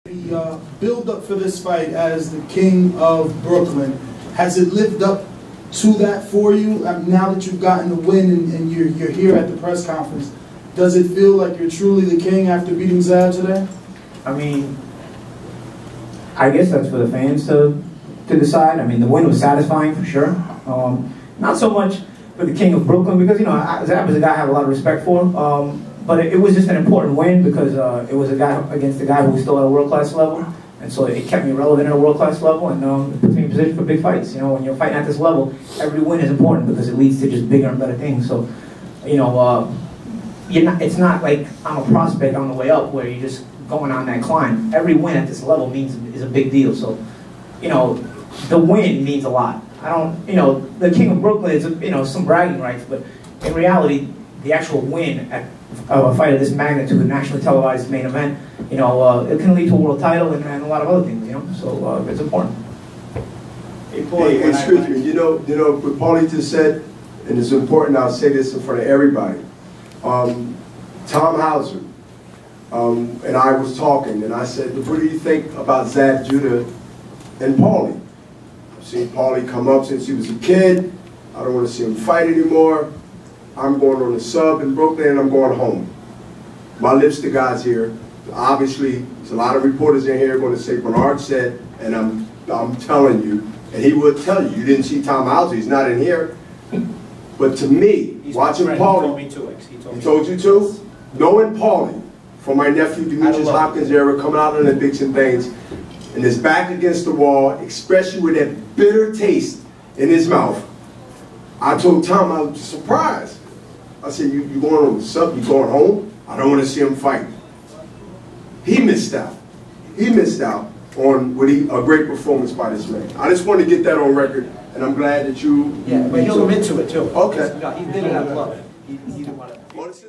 The build-up for this fight as the King of Brooklyn, has it lived up to that for you? Now that you've gotten the win and you're here at the press conference, does it feel like you're truly the king after beating Zab today? I mean, I guess that's for the fans to decide. I mean, the win was satisfying for sure. Not so much for the King of Brooklyn because, you know, Zab is a guy I have a lot of respect for. But it was just an important win because it was a guy against a guy who was still at a world-class level. And so it kept me relevant at a world-class level and it puts me in position for big fights. You know, when you're fighting at this level, every win is important because it leads to just bigger and better things. So, you know, it's not like I'm a prospect on the way up where you're just going on that climb. Every win at this level is a big deal. So, you know, the win means a lot. I don't, you know, the King of Brooklyn is, you know, some bragging rights, but in reality, the actual win of a fight of this magnitude, a nationally televised main event, you know, it can lead to a world title and a lot of other things, you know. So it's important. Hey, Paulie, hey, excuse me. You know what Paulie just said, and it's important. I'll say this in front of everybody. Tom Hauser and I was talking, and I said, "What do you think about Zab Judah and Paulie? I've seen Paulie come up since he was a kid. I don't want to see him fight anymore. I'm going on the sub in Brooklyn and I'm going home." My lips to God's here. Obviously, there's a lot of reporters in here going to say Bernard said, and I'm telling you, and he would tell you, you didn't see Tom Hauser, he's not in here. But to me, watching Paulie, he told you too? Knowing Paulie, from my nephew Demetrius Hopkins era, coming out on the Dicks and Baines, and his back against the wall, especially with that bitter taste in his mouth, I told Tom I was surprised. I said, you going on the sub, you going home? I don't want to see him fight. He missed out. He missed out on a great performance by this man. I just wanted to get that on record, and I'm glad that you... Yeah, but he'll admit to it too. Okay. He did it out of love. He didn't want to...